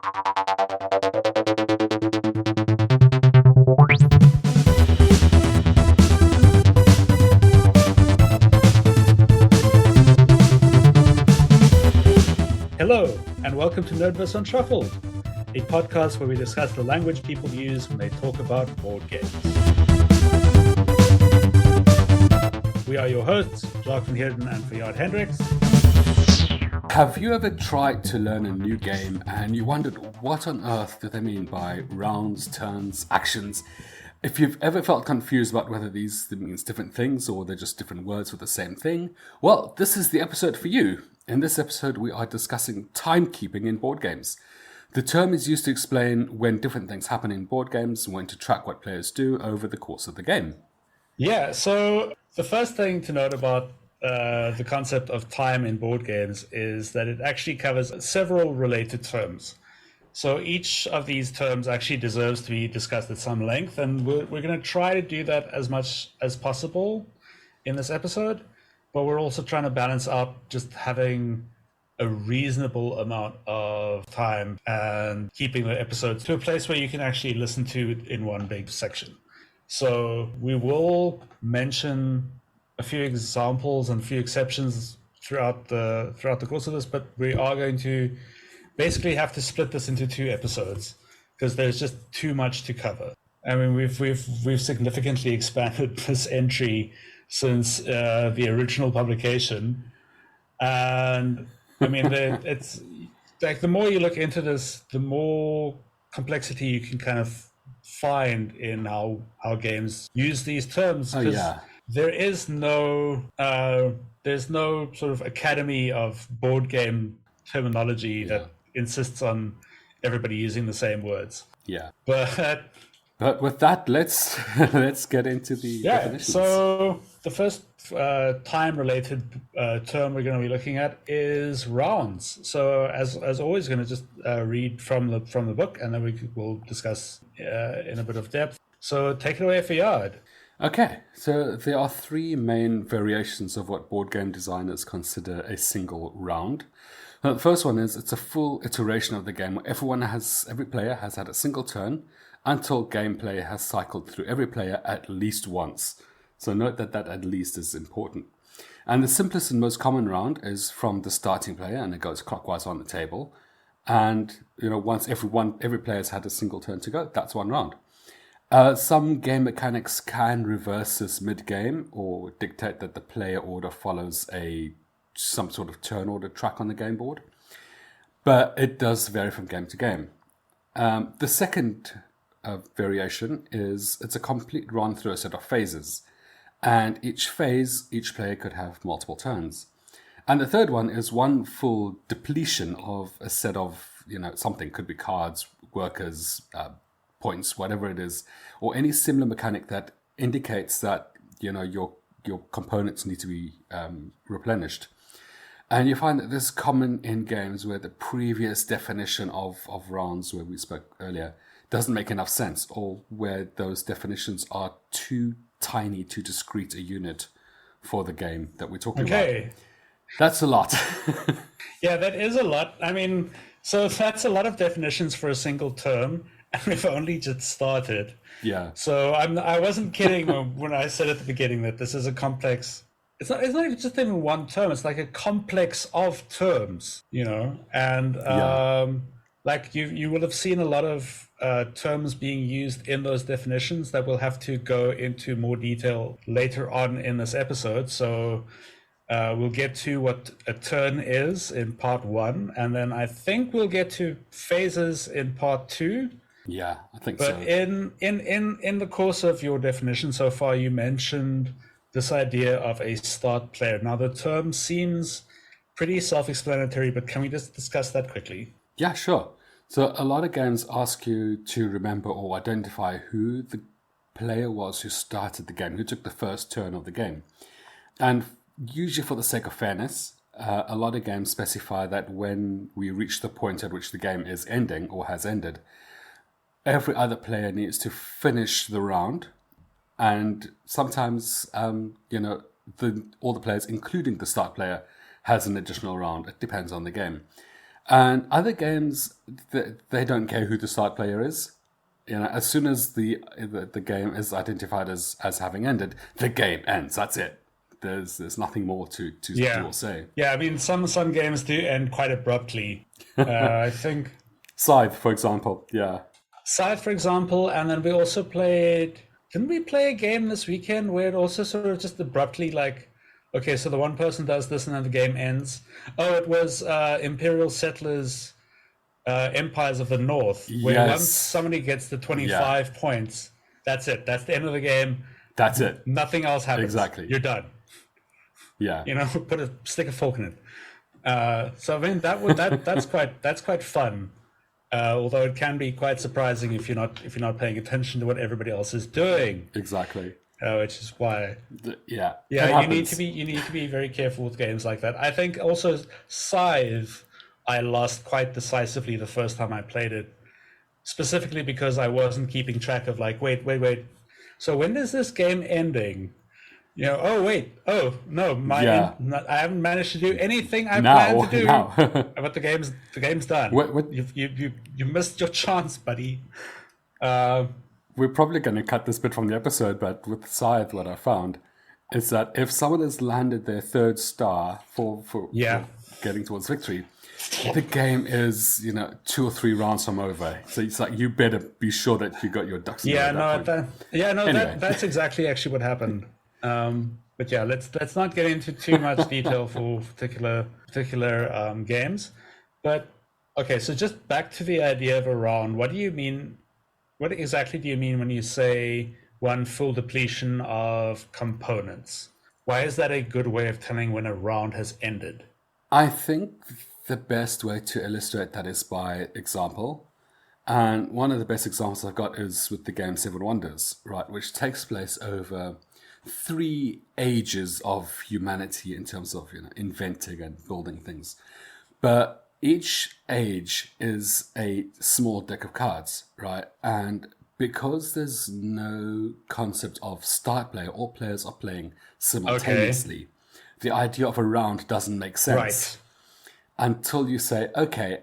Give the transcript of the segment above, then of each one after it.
Hello, and welcome to Nerdverse Unshuffled, a podcast where we discuss the language people use when they talk about board games. We are your hosts, Jacques and Fayyaad and Jacques. Have you ever tried to learn a new game and you wondered what on earth do they mean by rounds, turns, actions? If you've ever felt confused about whether these means different things or they're just different words for the same thing, well, this is the episode for you. In this episode, we are discussing timekeeping in board games. The term is used to explain when different things happen in board games and when to track what players do over the course of the game. Yeah, so the first thing to note about the concept of time in board games is that it actually covers several related terms. So each of these terms actually deserves to be discussed at some length, and we're going to try to do that as much as possible in this episode. But we're also trying to balance out just having a reasonable amount of time and keeping the episodes to a place where you can actually listen to it in one big section. So we will mention a few examples and a few exceptions throughout the course of this, but we are going to basically have to split this into 2 episodes because there's just too much to cover. I mean, we've significantly expanded this entry since the original publication, and I mean, it's like the more you look into this, the more complexity you can kind of find in how games use these terms. There's no sort of academy of board game terminology that insists on everybody using the same words. Yeah. But with that, let's get into the definitions. So the first time-related term we're going to be looking at is rounds. So as always, going to just read from the book, and then we'll discuss in a bit of depth. So take it away, Fayyaad. Okay, so there are 3 main variations of what board game designers consider a single round. Now, the first one is it's a full iteration of the game where every player has had a single turn until gameplay has cycled through every player at least once. So note that at least is important. And the simplest and most common round is from the starting player, and it goes clockwise on the table. And once every player's had a single turn to go, that's one round. Some game mechanics can reverse this mid-game or dictate that the player order follows some sort of turn order track on the game board. But it does vary from game to game. The second variation is it's a complete run through a set of phases. And each phase, each player could have multiple turns. And the third one is one full depletion of a set of, something, could be cards, workers, points, whatever it is, or any similar mechanic that indicates that, your components need to be replenished. And you find that this is common in games where the previous definition of rounds, where we spoke earlier, doesn't make enough sense, or where those definitions are too tiny, too discrete a unit for the game that we're talking about. That's a lot. Yeah, that is a lot. I mean, so that's a lot of definitions for a single term, and we've only just started. Yeah. So I wasn't kidding when I said at the beginning that this is a complex. It's not even just even one term. It's like a complex of terms, and like you will have seen a lot of terms being used in those definitions that we'll have to go into more detail later on in this episode. So we'll get to what a turn is in part 1, and then I think we'll get to phases in part 2. Yeah, I think so. But in the course of your definition so far, you mentioned this idea of a start player. Now, the term seems pretty self-explanatory, but can we just discuss that quickly? Yeah, sure. So a lot of games ask you to remember or identify who the player was who started the game, who took the first turn of the game. And usually for the sake of fairness, a lot of games specify that when we reach the point at which the game is ending or has ended, every other player needs to finish the round. And sometimes, all the players, including the start player, has an additional round. It depends on the game. And other games, they don't care who the start player is. As soon as the game is identified as having ended, the game ends. That's it. There's nothing more to do or say. Yeah, I mean, some games do end quite abruptly. I think Scythe, for example. Yeah. Scythe, for example, and then we also played. Didn't we play a game this weekend where it also sort of just abruptly like, okay, so the one person does this and then the game ends? Oh, it was Imperial Settlers, Empires of the North, where once somebody gets to 25 points, that's it. That's the end of the game. That's it. Nothing else happens. Exactly. You're done. Yeah. Stick a fork in it. So I mean that's quite fun. Although it can be quite surprising if you're not paying attention to what everybody else is doing. Exactly. Which is why. Yeah. You need to be very careful with games like that. I think also Scythe, I lost quite decisively the first time I played it, specifically because I wasn't keeping track of like wait. So when is this game ending? Oh wait, oh no, I haven't managed to do anything I planned to do. But the game's done. You missed your chance, buddy. We're probably going to cut this bit from the episode, but with Scythe, what I found is that if someone has landed their third star for getting towards victory, the game is 2 or 3 rounds from over. So it's like you better be sure that you got your ducks in a row. Anyway. That's exactly actually what happened. But yeah, let's not get into too much detail for particular games. But okay, so just back to the idea of a round. What do you mean? What exactly do you mean when you say one full depletion of components? Why is that a good way of telling when a round has ended? I think the best way to illustrate that is by example. And one of the best examples I've got is with the game Seven Wonders, right, which takes place over 3 ages of humanity in terms of inventing and building things. But each age is a small deck of cards, right? And because there's no concept of start player, all players are playing simultaneously, the idea of a round doesn't make sense. Right. Until you say, okay,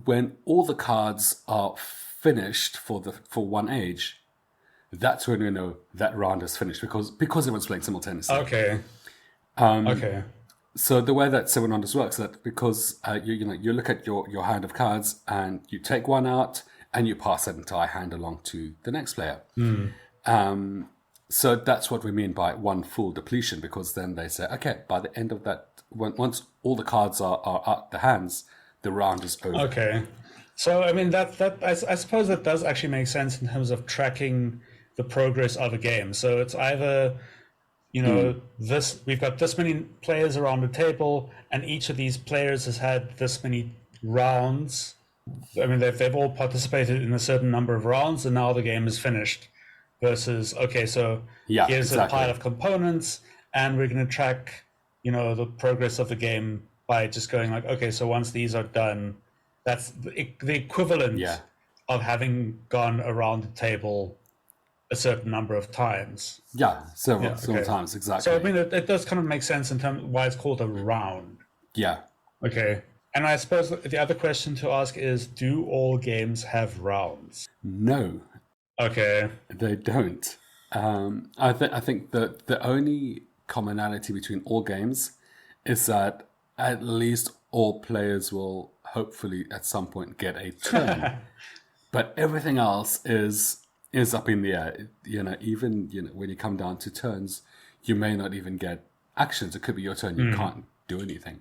when all the cards are finished for one age, that's when we know that round is finished because everyone's playing simultaneously. Okay. So the way that Seven Wonders works is that because you look at your hand of cards and you take one out and you pass that entire hand along to the next player. So that's what we mean by one full depletion, because then they say, okay, by the end of that, once all the cards are out the hands, the round is over. Okay. So I mean I suppose that does actually make sense in terms of tracking the progress of a game. So it's either, we've got this many players around the table, and each of these players has had this many rounds. I mean, they've all participated in a certain number of rounds, and now the game is finished. Versus, okay, so here's a pile of components, and we're going to track, the progress of the game by just going like, okay, so once these are done, that's the equivalent of having gone around the table a certain number of times. Yeah, several times, exactly. So I mean, it does kind of make sense in terms of why it's called a round. Yeah. Okay. And I suppose the other question to ask is, do all games have rounds? No. Okay. They don't. I think that the only commonality between all games is that at least all players will hopefully at some point get a turn. But everything else is up in the air. Even when you come down to turns, you may not even get actions. It could be your turn. You can't do anything.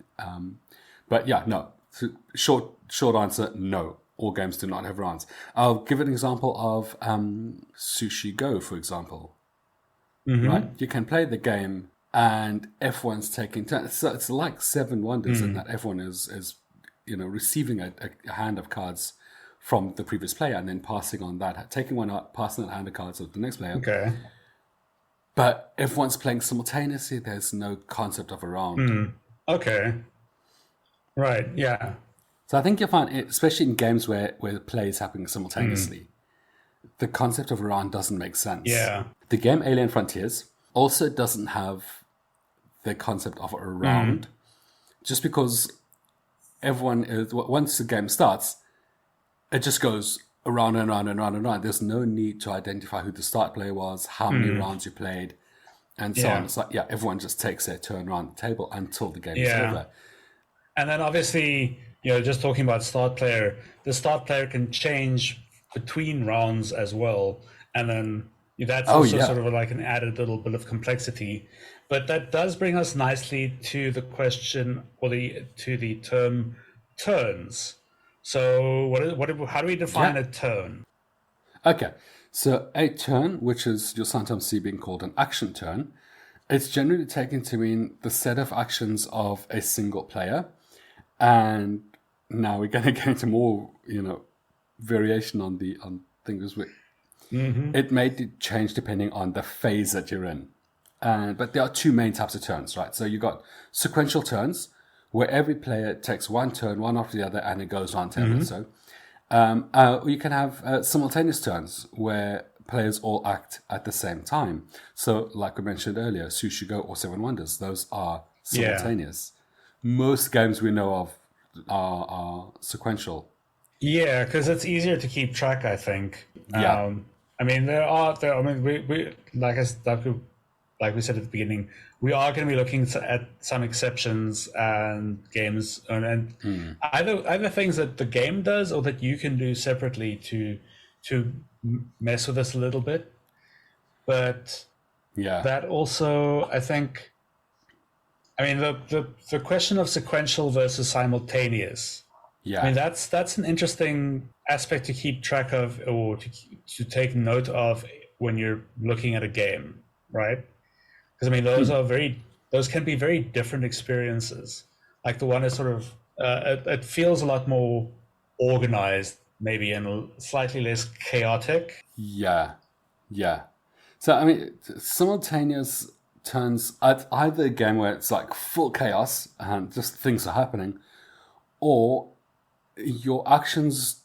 But yeah, no. Short answer, no. All games do not have rounds. I'll give an example of Sushi Go, for example. Right? You can play the game and everyone's taking turns. So it's like Seven Wonders in that everyone is receiving a hand of cards from the previous player and then passing on that, taking one out, passing that hand of cards to the next player. Okay. But everyone's playing simultaneously. There's no concept of a round. Okay. Right, yeah. So I think you'll find, especially in games where the play is happening simultaneously, the concept of a round doesn't make sense. Yeah. The game Alien Frontiers also doesn't have the concept of a round, just because everyone is, once the game starts, it just goes around and around and around and around. There's no need to identify who the start player was, how many rounds you played, and so on. It's like, everyone just takes their turn around the table until the game is over. And then obviously, just talking about start player, the start player can change between rounds as well. And then that's also sort of like an added little bit of complexity. But that does bring us nicely to the question, or to the term turns. So how do we define a turn? Okay, so a turn, which is you'll sometimes see being called an action turn, it's generally taken to mean the set of actions of a single player. And now we're going to get into more, variation on things. It may change depending on the phase that you're in. But there are two main types of turns, right? So you've got sequential turns, where every player takes one turn, one after the other, and it goes on 10 or so. You can have simultaneous turns, where players all act at the same time. So, like we mentioned earlier, Sushi Go or Seven Wonders, those are simultaneous. Most games we know of are sequential. Yeah, because it's easier to keep track, I think. Yeah. I mean, we like we said at the beginning, we are going to be looking at some exceptions and games, and either things that the game does or that you can do separately to mess with us a little bit. But that also, I think, the question of sequential versus simultaneous. Yeah. I mean, that's an interesting aspect to keep track of, or to take note of when you're looking at a game, right? Because those can be very different experiences. Like the one is sort of it feels a lot more organized, maybe, and slightly less chaotic. Yeah. So simultaneous turns at either a game where it's like full chaos and just things are happening, or your actions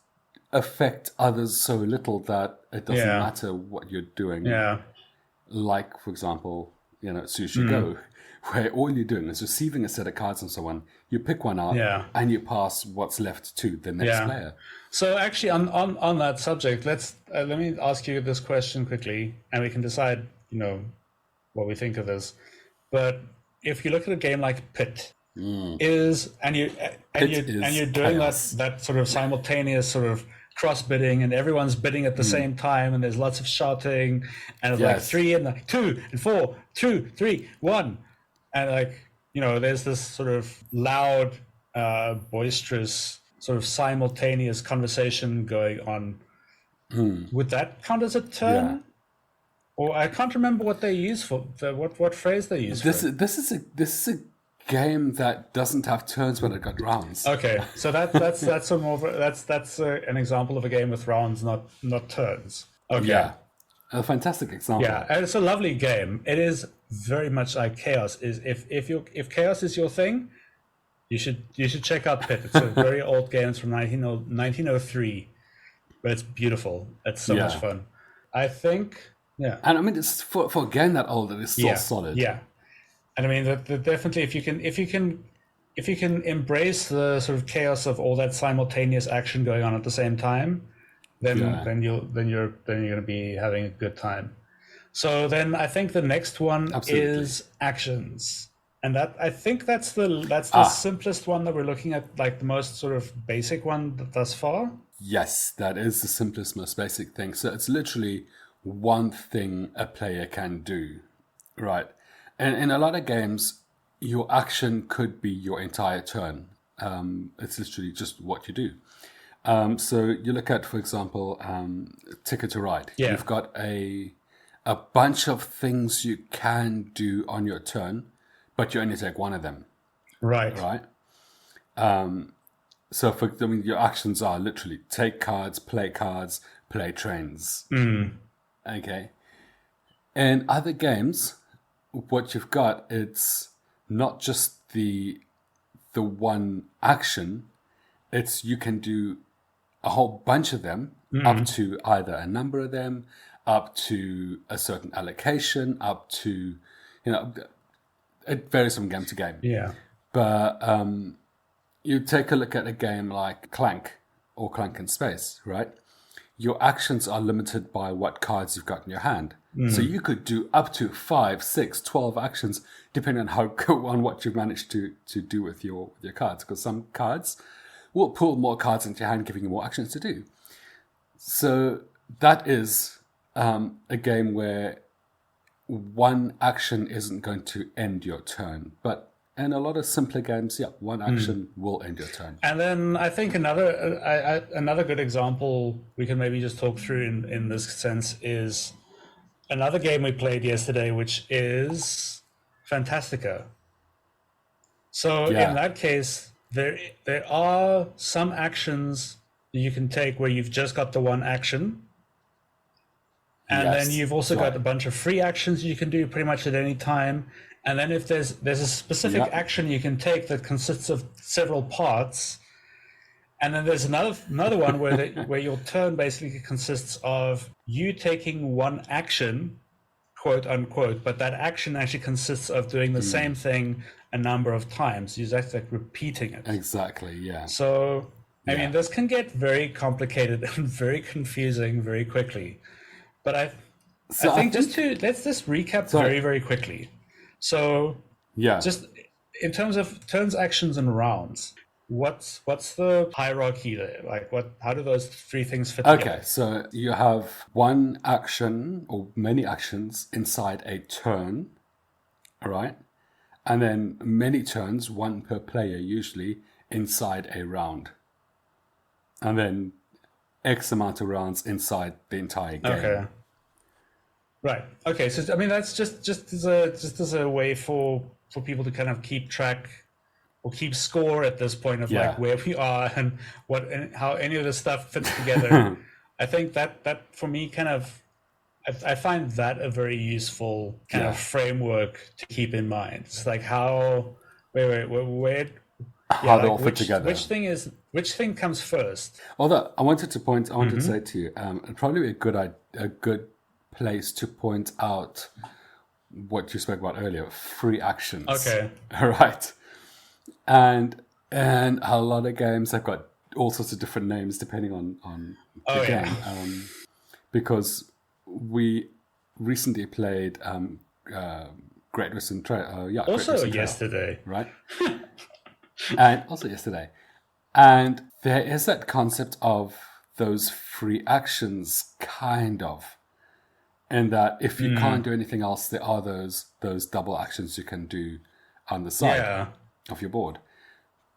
affect others so little that it doesn't matter what you're doing. Yeah. Like, for example, Sushi Go, where all you're doing is receiving a set of cards and so on. You pick one up and you pass what's left to the next player. So actually, on that subject, let me ask you this question quickly, and we can decide, what we think of this. But if you look at a game like Pit, you're doing that sort of simultaneous sort of cross bidding, and everyone's bidding at the same time, and there's lots of shouting, and it's like 3 and 2 and 4, 2, 3, 1, and there's this sort of loud, boisterous sort of simultaneous conversation going on. Would that count as a turn? Or I can't remember what they use for what phrase they use. This is a game that doesn't have turns when it got rounds. Okay, so that's an example of a game with rounds, not turns. Okay. Yeah, a fantastic example. Yeah, and it's a lovely game. It is very much like Chaos. If Chaos is your thing, you should check out Pit. It's a very old game. It's from 1903, but it's beautiful. It's so much fun. I think. Yeah, and it's for a game that old, it is still solid. Yeah. And definitely, if you can embrace the sort of chaos of all that simultaneous action going on at the same time, then you're going to be having a good time. So then I think the next one is actions, and I think that's the simplest one that we're looking at, like the most sort of basic one thus far. Yes, that is the simplest, most basic thing. So it's literally one thing a player can do, right? And in a lot of games, your action could be your entire turn. It's literally just what you do. So you look at, for example, Ticket to Ride. Yeah. You've got a bunch of things you can do on your turn, but you only take one of them. Right. Right. So your actions are literally take cards, play trains. Okay. In other games, what you've got, it's not just the one action, it's you can do a whole bunch of them, up to either a number of them, up to a certain allocation, up to, it varies from game to game. Yeah. But you take a look at a game like Clank or Clank in Space, right? Your actions are limited by what cards you've got in your hand. So you could do up to 5, 6, 12 actions depending on how on what you've managed to do with your cards. Because some cards will pull more cards into your hand, giving you more actions to do. So that is a game where one action isn't going to end your turn. But in a lot of simpler games, one action will end your turn. And then I think another good example we can maybe just talk through in this sense is another game we played yesterday, which is Fantastica. So in that case, there are some actions you can take where you've just got the one action. And then you've also got a bunch of free actions you can do pretty much at any time. And then if there's a specific action you can take that consists of several parts. And then there's another one where your turn basically consists of you taking one action, quote unquote, but that action actually consists of doing the same thing a number of times. You're just like repeating it. Exactly, yeah. So, I mean, this can get very complicated and very confusing very quickly. But I think let's just recap very, very quickly. So, just in terms of turns, actions, and rounds, what's the hierarchy there? Like, how do those three things fit together? Okay, so you have one action or many actions inside a turn, all right? And then many turns, one per player usually, inside a round. And then X amount of rounds inside the entire game. Okay. Right. Okay. So I mean, that's just as a way for people to kind of keep track or keep score at this point of like where we are and how any of this stuff fits together. I think that for me kind of I find that a very useful kind of framework to keep in mind. It's like how where how they all fit together. Which thing comes first? Although I wanted to say to you, it'd probably be a good place to point out what you spoke about earlier, free actions. Okay. Right. And a lot of games have got all sorts of different names depending on the game. Because we recently played Great Western Trail. Also yesterday. Right? And also yesterday. And there is that concept of those free actions, kind of. And that if you can't do anything else, there are those double actions you can do on the side of your board.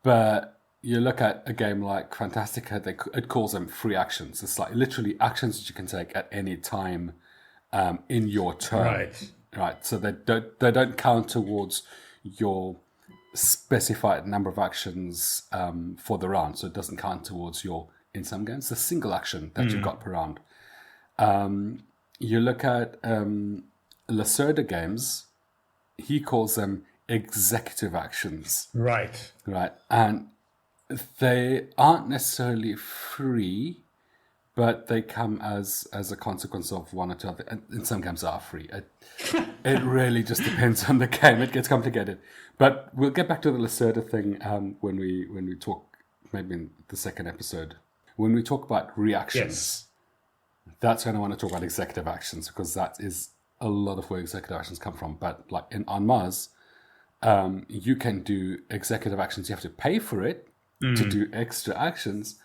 But you look at a game like Fantastica, it calls them free actions. It's like literally actions that you can take at any time in your turn. Right. So they don't count towards your specified number of actions for the round. So it doesn't count towards your, in some games, the single action that you've got per round. You look at Lacerda games, he calls them executive actions. Right. And they aren't necessarily free, but they come as a consequence of one or two other. And in some games are free. It really just depends on the game. It gets complicated. But we'll get back to the Lacerda thing when we talk, maybe in the second episode. When we talk about reactions, that's when I want to talk about executive actions, because that is a lot of where executive actions come from. But like on Mars, you can do executive actions. You have to pay for it to do extra actions,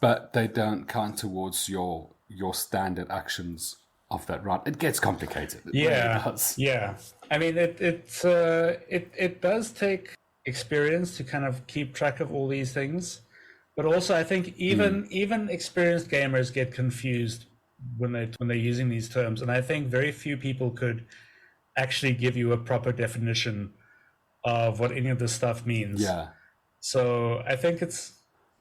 but they don't count towards your standard actions of that round. It gets complicated. It really does. Yeah. I mean, it does take experience to kind of keep track of all these things. But also, I think even experienced gamers get confused when they're using these terms, and I think very few people could actually give you a proper definition of what any of this stuff means. Yeah. So I think it's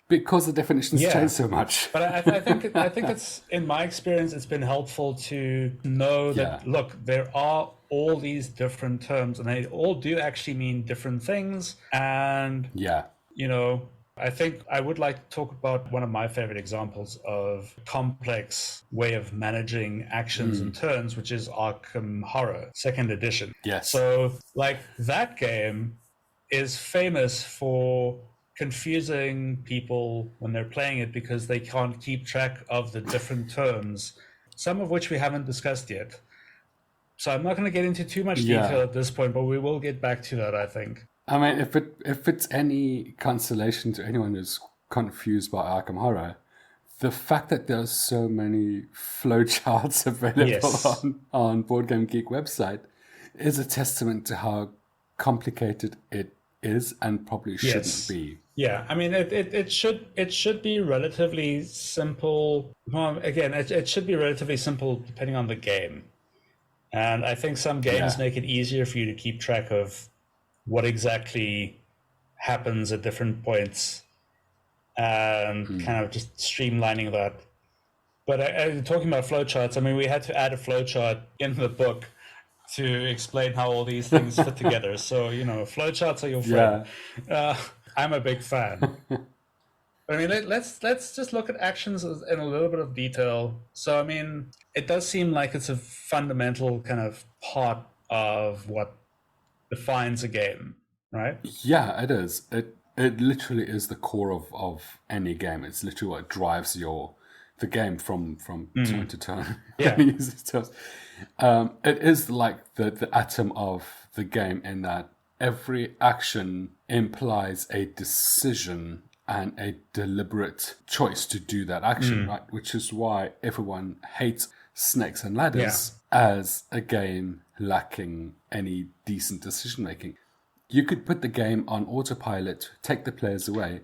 because the definitions change so much. But I think it's, in my experience, it's been helpful to know that look, there are all these different terms, and they all do actually mean different things. And you know, I think I would like to talk about one of my favorite examples of complex way of managing actions and turns, which is Arkham Horror, 2nd edition. Yes. So, like, that game is famous for confusing people when they're playing it because they can't keep track of the different terms, some of which we haven't discussed yet. So I'm not going to get into too much detail at this point, but we will get back to that, I think. I mean, if it's any consolation to anyone who's confused by Arkham Horror, the fact that there's so many flowcharts available on Board Game Geek website is a testament to how complicated it is and probably shouldn't be. Yeah, I mean, it should be relatively simple. Well, again, it should be relatively simple depending on the game. And I think some games make it easier for you to keep track of what exactly happens at different points and kind of just streamlining that. But talking about flowcharts, I mean, we had to add a flowchart in the book to explain how all these things fit together. So, flowcharts are your friend. I'm a big fan. I mean, let's just look at actions in a little bit of detail. So, I mean, it does seem like it's a fundamental kind of part of what defines a game, right? Yeah, it is. It literally is the core of any game. It's literally what drives the game from turn to turn. Yeah. It is like the atom of the game in that every action implies a decision and a deliberate choice to do that action, right? Which is why everyone hates Snakes and Ladders as a game lacking any decent decision making. You could put the game on autopilot, take the players away,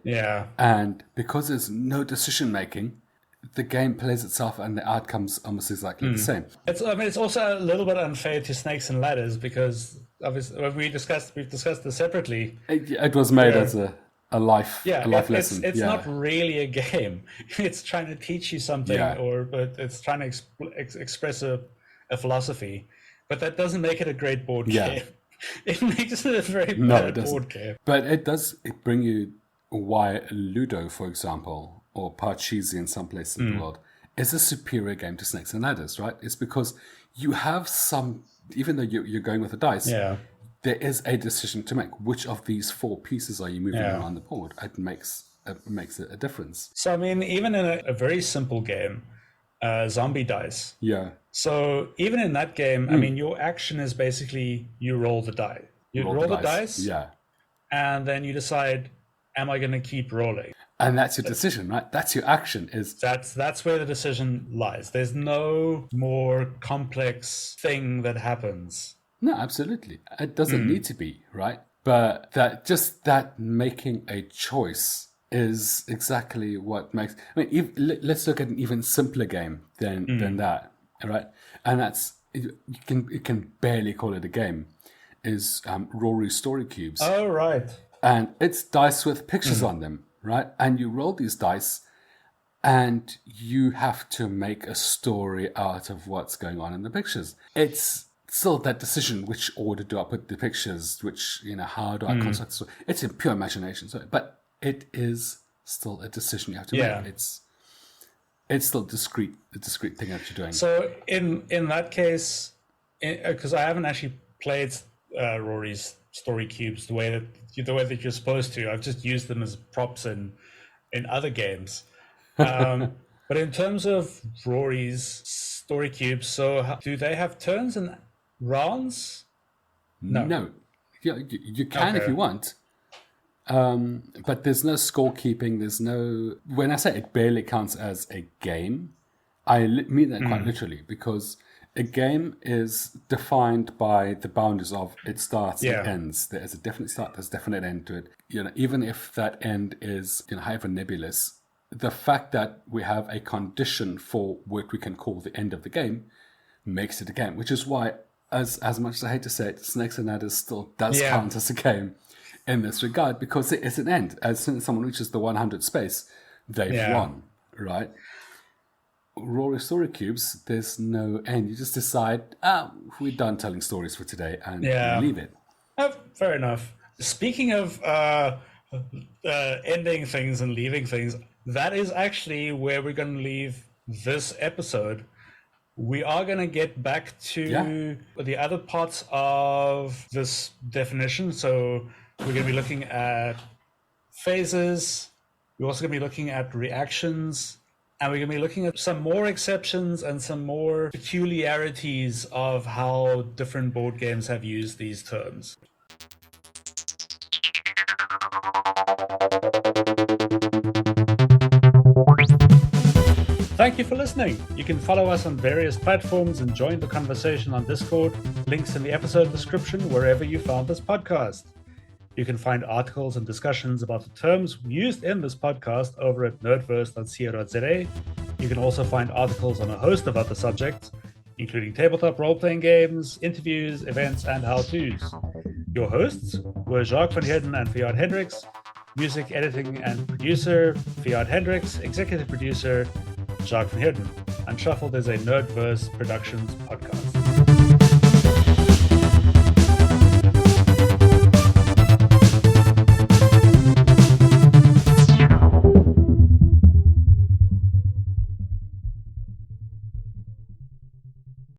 and because there's no decision making, the game plays itself and the outcome's almost exactly the same. It's also a little bit unfair to Snakes and Ladders because obviously when we've discussed this separately. It was made as a life lesson. It's not really a game. It's trying to teach you something, but it's trying to express a philosophy. But that doesn't make it a great board game. It makes it a very bad board game. But it does bring you why Ludo, for example, or Parcheesi in some places in the world, is a superior game to Snakes and Ladders, right? It's because you have some, even though you're going with the dice, there is a decision to make. Which of these 4 pieces are you moving around the board? It makes a difference. So, I mean, even in a very simple game, zombie dice. Yeah. So even in that game, I mean, your action is basically you roll the die. You roll the dice. Yeah. And then you decide, am I going to keep rolling? And that's your decision, right? That's your action. That's where the decision lies. There's no more complex thing that happens. No, absolutely. It doesn't need to be, right? But that making a choice is exactly what makes. I mean, let's look at an even simpler game than that, right? And that's you can barely call it a game. Is Rory's Story Cubes? Oh, right. And it's dice with pictures on them, right? And you roll these dice, and you have to make a story out of what's going on in the pictures. It's still that decision: which order do I put the pictures? How do I construct the story? It's in pure imagination, but it is still a decision you have to make. It's still the discrete thing that you're doing. So in that case, because I haven't actually played Rory's Story Cubes the way that you're supposed to, I've just used them as props in other games. But in terms of Rory's Story Cubes, so do they have turns and rounds? No. You can if you want. But there's no scorekeeping. There's no. When I say it barely counts as a game, I mean that quite literally, because a game is defined by the boundaries of it starts and ends. There is a definite start, there's a definite end to it. Even if that end is however nebulous, the fact that we have a condition for what we can call the end of the game makes it a game. Which is why, as much as I hate to say it, Snakes and Ladders still does count as a game in this regard, because it is an end. As soon as someone reaches the 100 space, they've won, right? Rory's Story Cubes, there's no end. You just decide, we're done telling stories for today, and leave it. Fair enough. Speaking of ending things and leaving things, that is actually where we're going to leave this episode. We are going to get back to the other parts of this definition. So we're going to be looking at phases. We're also going to be looking at reactions, and we're going to be looking at some more exceptions and some more peculiarities of how different board games have used these terms. Thank you for listening. You can follow us on various platforms and join the conversation on Discord. Links in the episode description wherever you found this podcast. You can find articles and discussions about the terms used in this podcast over at nerdverse.co.za. You can also find articles on a host of other subjects, including tabletop role-playing games, interviews, events, and how-tos. Your hosts were Jacques van Heerden and Fayyaad Hendricks. Music editing and producer, Fayyaad Hendricks. Executive producer, Jacques van Heerden. Unshuffled is a Nerdverse Productions podcast.